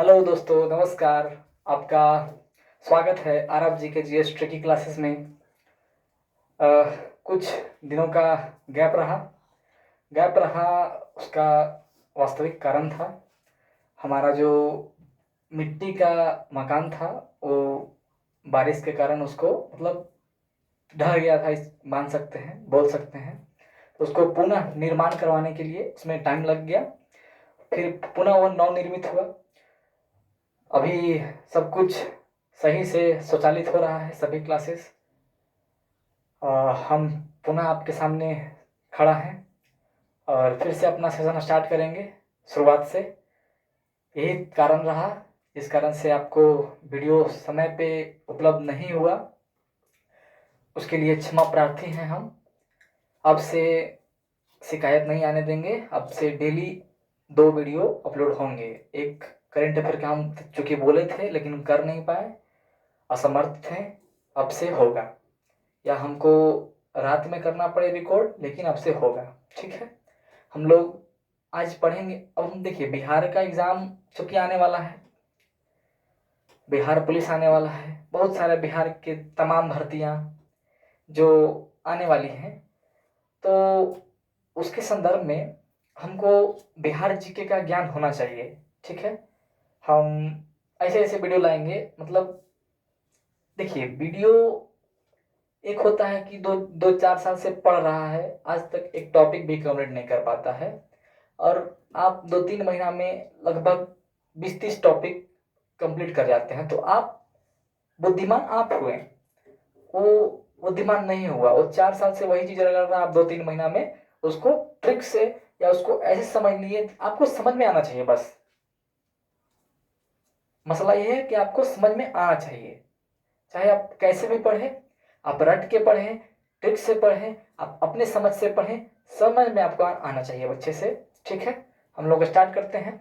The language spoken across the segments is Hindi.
हेलो दोस्तों, नमस्कार। आपका स्वागत है आरब जी के जीएस ट्रिकी क्लासेस में। अ, कुछ दिनों का गैप रहा। उसका वास्तविक कारण था हमारा जो मिट्टी का मकान था, वो बारिश के कारण उसको मतलब ढह गया था, इस मान सकते हैं, बोल सकते हैं। तो उसको पुनः निर्माण करवाने के लिए उसमें टाइम लग गया। फिर पुनः वो नवनिर्मित हुआ। अभी सब कुछ सही से स्वचालित हो रहा है, सभी क्लासेस। हम पुनः आपके सामने खड़ा हैं और फिर से अपना सेशन स्टार्ट करेंगे शुरुआत से। यही कारण रहा जिस कारण से आपको वीडियो समय पे उपलब्ध नहीं हुआ, उसके लिए क्षमा प्रार्थी हैं हम। अब से शिकायत नहीं आने देंगे। अब से डेली 2 वीडियो अपलोड होंगे। एक करेंट अफेयर का हम चूँकि बोले थे लेकिन कर नहीं पाए, असमर्थ थे। अब से होगा, या हमको रात में करना पड़े रिकॉर्ड, लेकिन अब से होगा। ठीक है, हम लोग आज पढ़ेंगे। अब हम देखिए, बिहार का एग्ज़ाम चूँकि आने वाला है, बिहार पुलिस आने वाला है, बहुत सारे बिहार के तमाम भर्तियाँ जो आने वाली हैं, तो उसके संदर्भ में हमको बिहार जीके का ज्ञान होना चाहिए। ठीक है, हम ऐसे ऐसे वीडियो लाएंगे। मतलब देखिए, वीडियो एक होता है कि दो दो 4 साल से पढ़ रहा है, आज तक एक टॉपिक भी कंप्लीट नहीं कर पाता है, और आप 2-3 महीना में लगभग 20-30 टॉपिक कंप्लीट कर जाते हैं, तो आप बुद्धिमान आप हुए। वो बुद्धिमान नहीं हुआ। वो 4 साल से वही चीज़ कर रहा है, आप 2-3 महीना में उसको ट्रिक से या उसको ऐसे समझ लिए। आपको समझ में आना चाहिए बस। मसला ये है कि आपको समझ में आना चाहिए, चाहे आप कैसे भी पढ़ें, आप रट के पढ़ें, ट्रिक से पढ़ें, आप अपने समझ से पढ़ें, समझ में आपको आना चाहिए अच्छे से। ठीक है, हम लोग स्टार्ट करते हैं।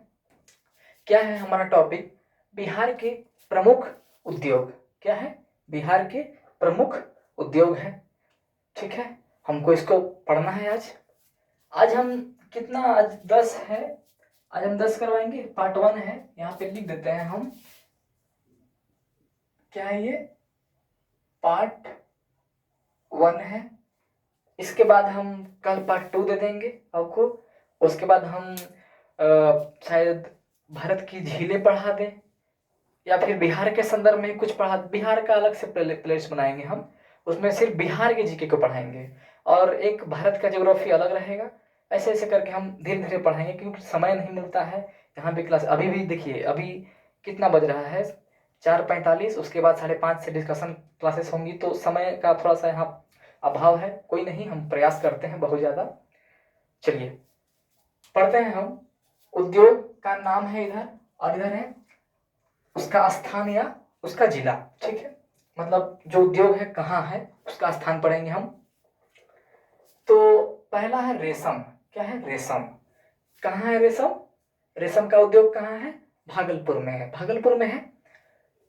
क्या है हमारा टॉपिक? बिहार के प्रमुख उद्योग। क्या है? बिहार के प्रमुख उद्योग हैं। ठीक है, हमको इसको पढ़ना है आज। आज हम कितना, आज 10 है। आज हम 10 करवाएंगे। पार्ट 1 है, यहाँ पे लिख देते हैं हम। क्या है ये? पार्ट 1 है। इसके बाद हम कल पार्ट 2 दे देंगे आपको। उसके बाद हम शायद भारत की झीलें पढ़ा दें, या फिर बिहार के संदर्भ में कुछ पढ़ा। बिहार का अलग से प्लेलिस्ट बनाएंगे हम, उसमें सिर्फ बिहार के जीके को पढ़ाएंगे, और एक भारत का ज्योग्राफी अलग रहेगा। ऐसे ऐसे करके हम धीरे धीरे पढ़ाएंगे, क्योंकि समय नहीं मिलता है यहाँ पे क्लास। अभी भी देखिए, अभी कितना बज रहा है? 4:45। उसके बाद 5:30 से डिस्कशन क्लासेस होंगी, तो समय का थोड़ा सा यहाँ अभाव है। कोई नहीं, हम प्रयास करते हैं बहुत ज़्यादा। चलिए पढ़ते हैं हम। उद्योग का नाम है इधर, और इधर है उसका स्थान या उसका जिला। ठीक है, मतलब जो उद्योग है कहाँ है, उसका स्थान पढ़ेंगे हम। तो पहला है रेशम। क्या है? रेशम। कहाँ है रेशम? रेशम का उद्योग कहाँ है? भागलपुर में है। भागलपुर में है,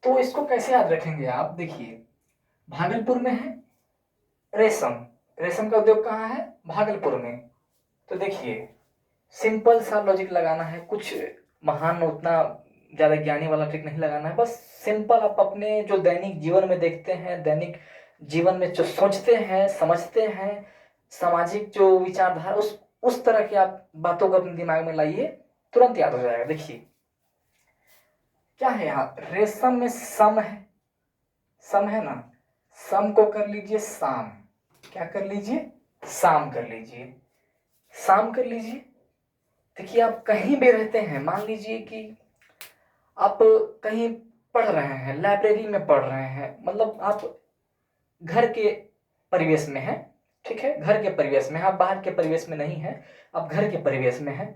तो इसको कैसे याद रखेंगे आप? देखिए, भागलपुर में है रेशम। रेशम का उद्योग कहाँ है? भागलपुर में। तो देखिए, सिंपल सा लॉजिक लगाना है, कुछ महान उतना ज़्यादा ज्ञानी वाला ट्रिक नहीं लगाना है। बस सिंपल आप अपने जो दैनिक जीवन में देखते हैं, दैनिक जीवन में जो सोचते हैं, समझते हैं, सामाजिक जो विचारधारा, उस तरह की आप बातों को अपने दिमाग में लाइए, तुरंत याद हो जाएगा। देखिए क्या है यहाँ, रेशम में सम है। सम है ना, सम को कर लीजिए शाम। क्या कर लीजिए? शाम कर लीजिए। शाम कर लीजिए। देखिए, आप कहीं भी रहते हैं, मान लीजिए कि आप कहीं पढ़ रहे हैं, लाइब्रेरी में पढ़ रहे हैं, मतलब आप घर के परिवेश में हैं। ठीक है, घर के परिवेश में, आप बाहर के परिवेश में नहीं हैं, आप घर के परिवेश में हैं।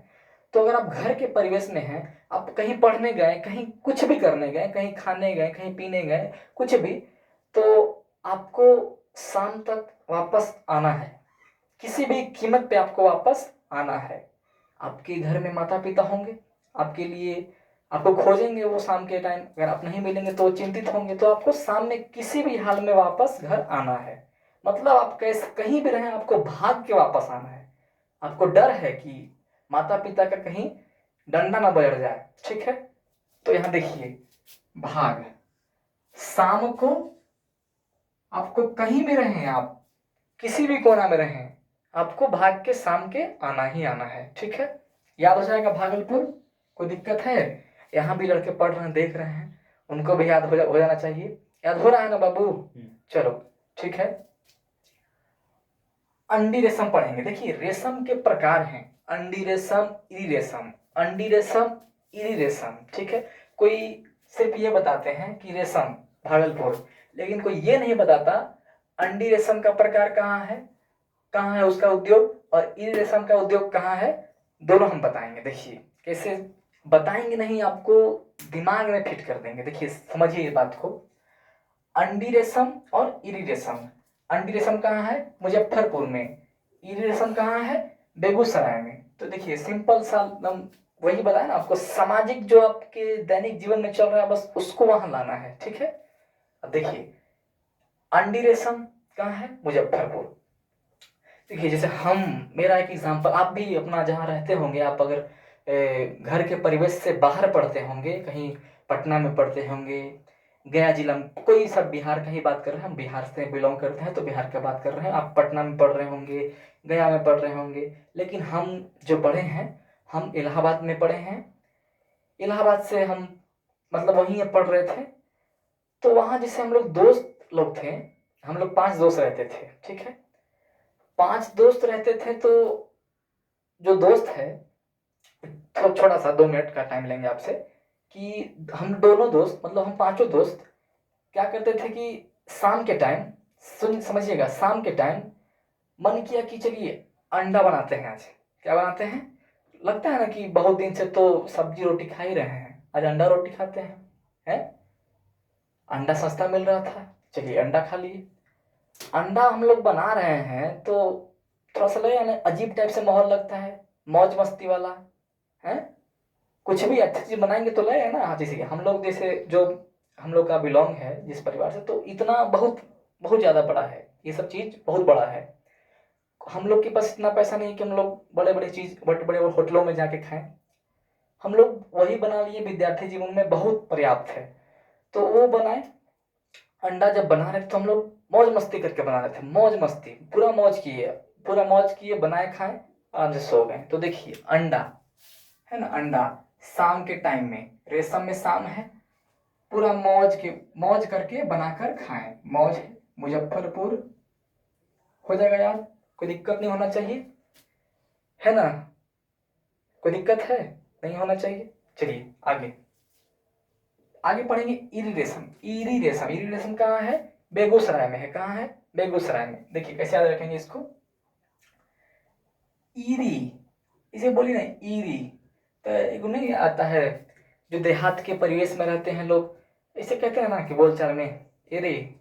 तो अगर आप घर के परिवेश में हैं, आप कहीं पढ़ने गए, कहीं कुछ भी करने गए, कहीं खाने गए, कहीं पीने गए, कुछ भी, तो आपको शाम तक वापस आना है। किसी भी कीमत पे आपको वापस आना है। आपके घर में माता पिता होंगे, आपके लिए आपको खोजेंगे वो शाम के टाइम। अगर आप नहीं मिलेंगे तो वो चिंतित होंगे। तो आपको शाम में किसी भी हाल में वापस घर आना है। मतलब आप कैसे कहीं भी रहें, आपको भाग के वापस आना है। आपको डर है कि माता पिता का कहीं डंडा ना बजड़ जाए। ठीक है, तो यहाँ देखिए भाग, शाम को आपको कहीं भी रहें, आप किसी भी कोना में रहें, आपको भाग के शाम के आना ही आना है। ठीक है, याद हो जाएगा भागलपुर। कोई दिक्कत है? यहाँ भी लड़के पढ़ रहे हैं, देख रहे हैं, उनको भी याद हो जाना चाहिए। याद हो रहा है ना बाबू? चलो ठीक है। अंडी रेशम पढ़ेंगे। देखिए रेशम के प्रकार हैं, अंडी रेशम, इरी रेशम, अंडी रेशम, इरी रेशम। ठीक है, कोई सिर्फ ये बताते हैं कि रेशम भागलपुर, लेकिन कोई ये नहीं बताता अंडी रेशम का प्रकार कहाँ है उसका उद्योग, और इरी रेशम का उद्योग कहाँ है। दोनों हम बताएंगे। देखिए कैसे बताएंगे, नहीं आपको दिमाग में फिट कर देंगे। देखिए समझिए ये बात को, अंडी रेशम और इरी रेशम। अंडी रेशम कहाँ है? मुजफ्फरपुर में। इरी रेशम कहाँ है? बेगूसराय में। तो देखिए सिंपल सा एकदम वही बताया ना आपको, सामाजिक जो आपके दैनिक जीवन में चल रहा है बस उसको वहां लाना है। ठीक है, अब देखिए अंडी रेशम कहाँ है? मुजफ्फरपुर। देखिए जैसे मेरा एक एग्जांपल, आप भी अपना जहाँ रहते होंगे, आप अगर घर के परिवेश से बाहर पढ़ते होंगे, कहीं पटना में पढ़ते होंगे, गया जिला में, कोई सब बिहार का ही बात कर रहे हैं, हम बिहार से बिलोंग करते हैं तो बिहार का बात कर रहे हैं। आप पटना में पढ़ रहे होंगे, गया में पढ़ रहे होंगे, लेकिन हम जो पढ़े हैं, हम इलाहाबाद में पढ़े हैं। इलाहाबाद से हम मतलब वहीं पढ़ रहे थे। तो वहाँ जैसे हम लोग दोस्त लोग थे, हम लोग 5 दोस्त रहते थे। ठीक है, 5 दोस्त रहते थे। तो जो दोस्त है, तो थोड़ा सा 2 मिनट का टाइम लेंगे आपसे, कि हम दोनों दोस्त मतलब हम 5 दोस्त क्या करते थे कि शाम के टाइम, समझिएगा, शाम के टाइम मन किया कि चलिए अंडा बनाते हैं। आज क्या बनाते हैं? लगता है ना कि बहुत दिन से तो सब्जी रोटी खा ही रहे हैं, आज अंडा रोटी खाते हैं। अंडा सस्ता मिल रहा था, चलिए अंडा खा लिए। अंडा हम लोग बना रहे हैं तो थोड़ा सा लगे ना अजीब टाइप से माहौल लगता है, मौज मस्ती वाला है। कुछ भी अच्छी चीज बनाएंगे तो लगेगा ना। हाँ, जैसे हम लोग, जैसे जो हम लोग का बिलोंग है जिस परिवार से, तो इतना बहुत बहुत ज़्यादा बड़ा है, ये सब चीज़ बहुत बड़ा है। हम लोग के पास इतना पैसा नहीं कि हम लोग बड़े बड़े चीज़ बड़े बड़े होटलों में जाके खाएं। हम लोग वही बना लिए, विद्यार्थी जीवन में बहुत पर्याप्त है। तो वो बनाए, अंडा जब बना रहे थे तो हम लोग मौज मस्ती करके बना रहे थे, मौज मस्ती, पूरा मौज किए, बनाए खाए, आराम से सो गए। तो देखिए अंडा है ना, अंडा शाम के टाइम में, रेशम में शाम है, पूरा मौज करके बनाकर खाएं। मौज मुजफ्फरपुर हो जाएगा याद, कोई दिक्कत नहीं होना चाहिए, है ना? कोई दिक्कत है? नहीं होना चाहिए। चलिए आगे आगे पढ़ेंगे। इरी रेशम, इरी रेशम, इरी रेशम कहाँ है? बेगूसराय में है। कहाँ है? बेगूसराय में। देखिए कैसे याद रखेंगे इसको, इरी, इसे बोलिए ना इरी। तो एक नहीं आता है, जो देहात के परिवेश में रहते हैं लोग, इसे कहते हैं ना कि बोलचाल में, एरे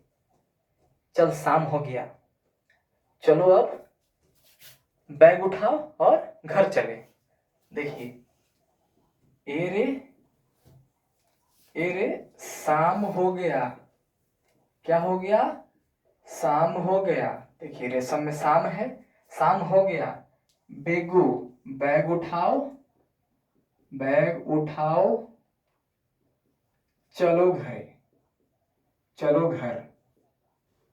चल शाम हो गया, चलो अब बैग उठाओ और घर चले। देखिए एरे, एरे शाम हो गया, क्या हो गया? शाम हो गया। देखिए रेशम में शाम है, शाम हो गया। बेगू, बैग उठाओ, बैग उठाओ, चलो घर, चलो घर,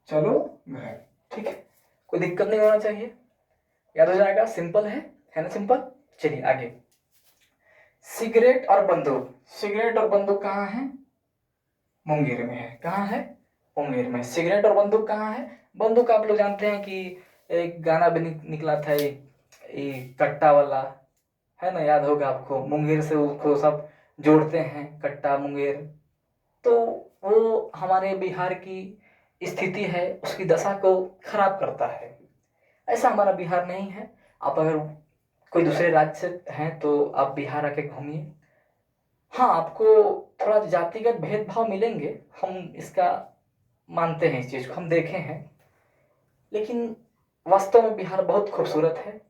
चलो घर। ठीक है, कोई दिक्कत नहीं होना चाहिए, याद हो जाएगा। सिंपल है ना? सिंपल। चलिए आगे। सिगरेट और बंदूक, सिगरेट और बंदूक कहाँ है? मुंगेर में है। कहाँ है? मुंगेर में। सिगरेट और बंदूक कहाँ है? बंदूक आप लोग जानते हैं कि एक गाना भी निकला था, ये कट्टा वाला, है ना? याद होगा आपको, मुंगेर से उसको सब जोड़ते हैं, कट्टा मुंगेर। तो वो हमारे बिहार की स्थिति है, उसकी दशा को खराब करता है। ऐसा हमारा बिहार नहीं है। आप अगर कोई दूसरे राज्य से हैं तो आप बिहार आके घूमिए। हाँ, आपको थोड़ा जातिगत भेदभाव मिलेंगे, हम इसका मानते हैं, इस चीज़ को हम देखे हैं, लेकिन वास्तव में बिहार बहुत खूबसूरत है।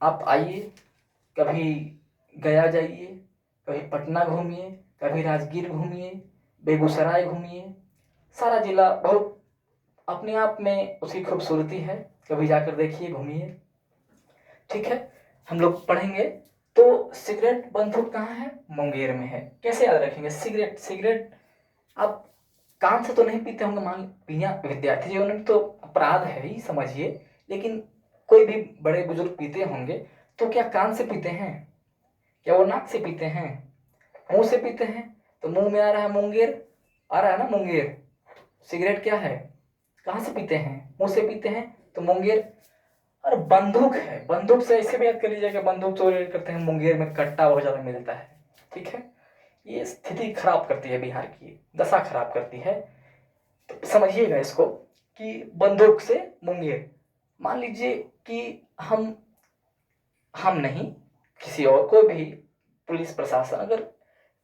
आप आइए, कभी गया जाइए, कभी पटना घूमिए, कभी राजगीर घूमिए, बेगूसराय घूमिए, सारा जिला बहुत अपने आप में उसकी खूबसूरती है, कभी जाकर देखिए, घूमिए। ठीक है, हम लोग पढ़ेंगे तो सिगरेट बंदूक कहाँ है? मुंगेर में है। कैसे याद रखेंगे? सिगरेट, सिगरेट आप कान से तो नहीं पीते होंगे, मान पिया विद्यार्थी जीवन में तो अपराध है ही समझिए, लेकिन कोई भी बड़े बुजुर्ग पीते होंगे, तो क्या कान से पीते हैं? क्या वो नाक से पीते हैं? मुंह से पीते हैं। तो मुंह में आ रहा है मुंगेर, आ रहा है ना मुंगेर। सिगरेट क्या है? कहाँ से पीते हैं? मुंह से पीते हैं, तो मुंगेर। और बंदूक है, बंदूक से ऐसे भी याद कर लीजिए कि बंदूक चोरी करते हैं, मुंगेर में कट्टा बहुत ज़्यादा मिलता है। ठीक है, ये स्थिति खराब करती है, बिहार की दशा खराब करती है। तो समझिएगा इसको कि बंदूक से मुंगेर। मान लीजिए कि हम नहीं, किसी और को भी पुलिस प्रशासन अगर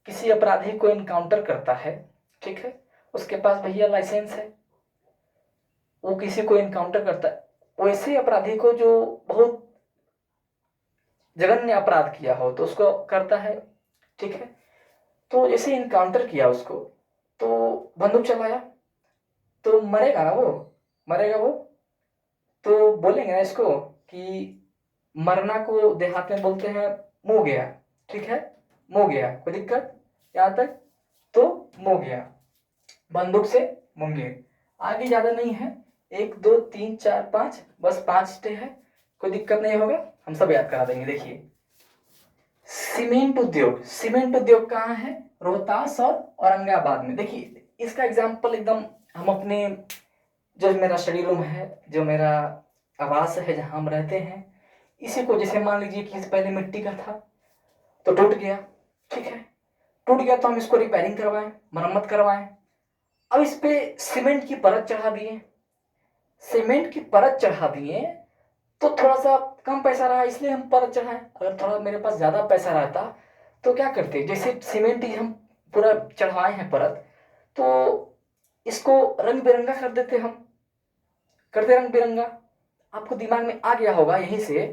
किसी अपराधी को इनकाउंटर करता है, ठीक है, उसके पास भैया लाइसेंस है, वो किसी को इनकाउंटर करता है, वैसे अपराधी को जो बहुत जघन्य अपराध किया हो तो उसको करता है, ठीक है। तो जैसे इनकाउंटर किया उसको, तो बंदूक चलाया, तो मरेगा ना वो, मरेगा वो। तो बोलेंगे ना इसको कि मरना को देहात में बोलते हैं मुँह गया, ठीक है, मुँह गया, कोई दिक्कत यहाँ तक? तो मुँह गया, बंदूक से मुंगेर। आगे ज़्यादा नहीं है, 1 2 3 4 5, बस 5 स्टे है, कोई दिक्कत नहीं होगा, हम सब याद करा देंगे। देखिए, सीमेंट उद्योग, सीमेंट उद्योग कहाँ है? रोहतास और औरंगाबाद में। देखिए इसका एग्जाम्पल एकदम हम अपने, जो मेरा स्टडी रूम है, जो मेरा आवास है जहाँ हम रहते हैं, इसी को जैसे मान लीजिए कि पहले मिट्टी का था तो टूट गया, ठीक है, टूट गया तो हम इसको रिपेयरिंग करवाएं, मरम्मत करवाएं। अब इस पे सीमेंट की परत चढ़ा दिए, सीमेंट की परत चढ़ा दिए तो थोड़ा सा कम पैसा रहा इसलिए हम परत चढ़ाएं। अगर थोड़ा मेरे पास ज़्यादा पैसा रहता तो क्या करते, जैसे सीमेंट ही हम पूरा चढ़वाए हैं परत, तो इसको रंग बिरंगा कर देते, हम करते रंग बिरंगा। आपको दिमाग में आ गया होगा यहीं से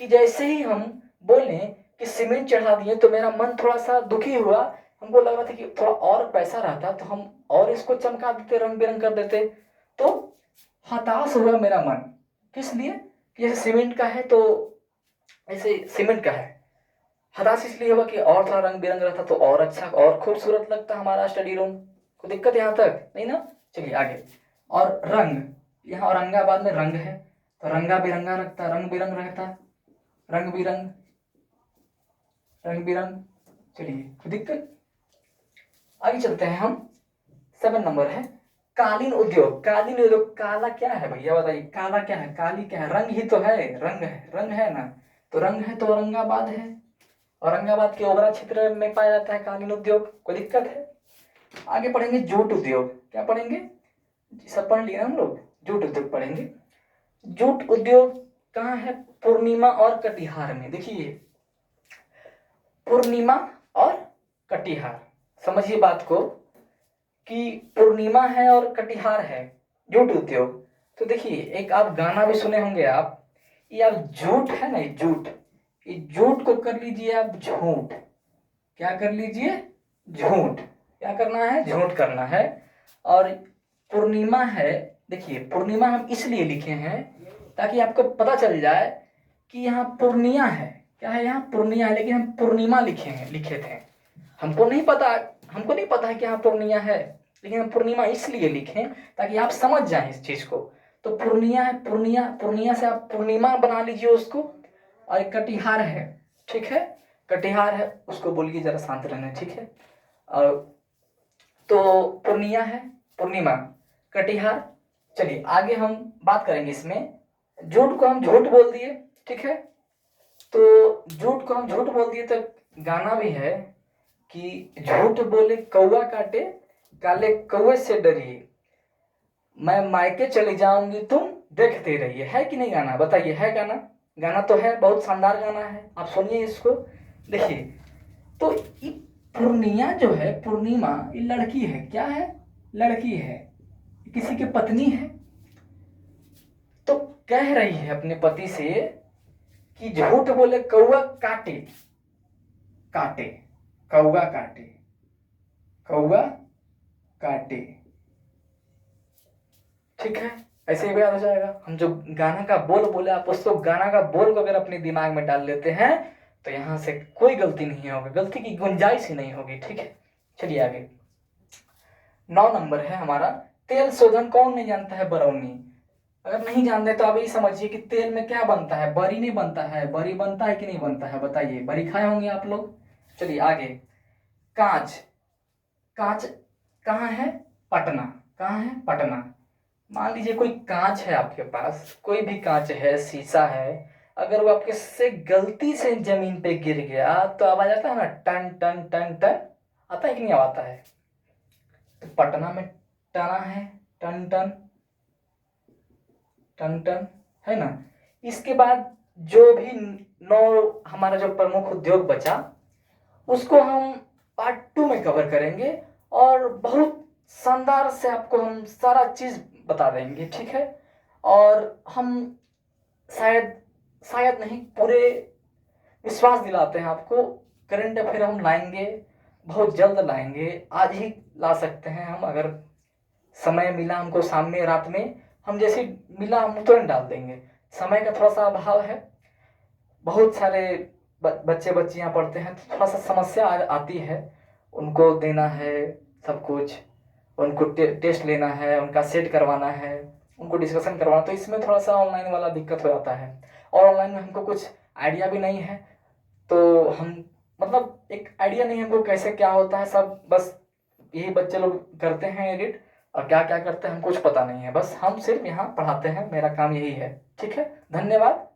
कि जैसे ही हम बोलें कि सीमेंट चढ़ा दिए तो मेरा मन थोड़ा सा दुखी हुआ, हमको लग रहा था कि थोड़ा और पैसा रहता तो हम और इसको चमका देते, रंग बिरंग कर देते। तो हताश हुआ मेरा मन, किस लिए? जैसे सीमेंट का है तो ऐसे सीमेंट का है, हताश इसलिए हुआ कि और थोड़ा रंग बिरंग रहता तो और अच्छा और खूबसूरत लगता हमारा स्टडी रूम। कोई दिक्कत यहाँ तक नहीं ना? चलिए आगे। और रंग, यहाँ औरंगाबाद में रंग है तो रंगा बिरंगा रखता, रंग बिरंग रहता, रंग बिरंग, रंग बिरंग। चलिए कोई दिक्कत? आगे चलते हैं हम। 7 नंबर है कालीन उद्योग। कालीन उद्योग, काला क्या है भैया बताइए? काला क्या है? काली क्या है? रंग ही तो है, रंग है, रंग है ना? तो रंग है तो औरंगाबाद है, औरंगाबाद के ओबरा क्षेत्र में पाया जाता है कालीन उद्योग। कोई दिक्कत है? आगे पढ़ेंगे जूट उद्योग। क्या पढ़ेंगे? सब पढ़ लिए हम लोग, जूट उद्योग पढ़ेंगे। जूट उद्योग कहाँ है? पूर्णिमा और कटिहार में। देखिए पूर्णिमा और कटिहार, समझिए बात को कि पूर्णिमा है और कटिहार है जूट उद्योग। तो देखिए एक आप गाना भी सुने होंगे आप, ये आप जूट है ना, ये जूट, ये जूट को कर लीजिए आप झूठ। क्या कर लीजिए? झूठ। क्या करना है? झूठ करना है। और पूर्णिमा है, देखिए पूर्णिमा हम इसलिए लिखे हैं ताकि आपको पता चल जाए कि यहाँ पूर्णिया है। क्या है? यहाँ पूर्णिया है, लेकिन हम पूर्णिमा लिखे थे। हमको नहीं पता, हमको नहीं पता है कि यहाँ पूर्णिया है, लेकिन हम पूर्णिमा इसलिए लिखें ताकि आप समझ जाएं इस चीज को। तो पूर्णिया है, पूर्णिया, पूर्णिया से आप पूर्णिमा बना लीजिए उसको। और एक कटिहार है, ठीक है, कटिहार है, उसको बोलिए जरा शांत रहना, ठीक है। और तो पूर्णिया है, पूर्णिमा, कटिहार। चलिए आगे हम बात करेंगे इसमें। झूठ को हम झूठ बोल दिए, ठीक है, तो झूठ को हम झूठ बोल दिए तो गाना भी है कि झूठ बोले कौवा काटे, काले कौवे से डरिए, मैं मायके चली जाऊंगी तुम देखते रहिए। है कि नहीं गाना? बताइए, है गाना? गाना तो है, बहुत शानदार गाना है, आप सुनिए इसको। देखिए तो ये पूर्णिया जो है, पूर्णिमा, ये लड़की है। क्या है? लड़की है, किसी की पत्नी है। तो कह रही है अपने पति से कि झूठ बोले कौवा काटे, काटे, कौवा काटे, कौवा काटे, ठीक है, ऐसे ही याद हो जाएगा। हम जो गाना का बोल बोले, आप उसको गाना का बोल को अगर अपने दिमाग में डाल लेते हैं तो यहाँ से कोई गलती नहीं होगी, गलती की गुंजाइश ही नहीं होगी। ठीक है, चलिए आगे। 9 नंबर है हमारा, तेल शोधन कौन नहीं जानता है? बरौनी। अगर नहीं जानते तो आप ये समझिए कि तेल में क्या बनता है? बरी नहीं बनता है? बरी बनता है कि नहीं बनता है? बताइए, बरी खाए होंगे आप लोग। चलिए आगे। कांच, कांच कहाँ है? पटना। कहाँ है? पटना। मान लीजिए कोई कांच है आपके पास, कोई भी कांच है, शीशा है, अगर वो आपके से गलती से जमीन पे गिर गया तो आवाज आता है ना, टन टन टन टन, आता है कि नहीं आता है? तो पटना में टना है, टन टन टन टन, है ना। इसके बाद जो भी 9 हमारा जो प्रमुख उद्योग बचा, उसको हम पार्ट 2 में कवर करेंगे और बहुत शानदार से आपको हम सारा चीज बता देंगे। ठीक है, और हम शायद शायद नहीं, पूरे विश्वास दिलाते हैं आपको, करंट अफेयर हम लाएंगे, बहुत जल्द लाएंगे। आज ही ला सकते हैं हम, अगर समय मिला हमको शाम में, रात में, हम जैसे मिला हम तुरंत डाल देंगे। समय का थोड़ा सा अभाव है, बहुत सारे बच्चे बच्चियां पढ़ते हैं, तो थोड़ा सा समस्या आती है, उनको देना है सब कुछ, उनको टेस्ट लेना है, उनका सेट करवाना है, उनको डिस्कशन करवाना, तो इसमें थोड़ा सा ऑनलाइन वाला दिक्कत हो जाता है। और ऑनलाइन में हमको कुछ आइडिया भी नहीं है, तो हम मतलब एक आइडिया नहीं हमको कैसे क्या होता है, सब बस यही बच्चे लोग करते हैं एडिट, और क्या क्या करते हैं हमको कुछ पता नहीं है, बस हम सिर्फ यहाँ पढ़ाते हैं, मेरा काम यही है। ठीक है, धन्यवाद।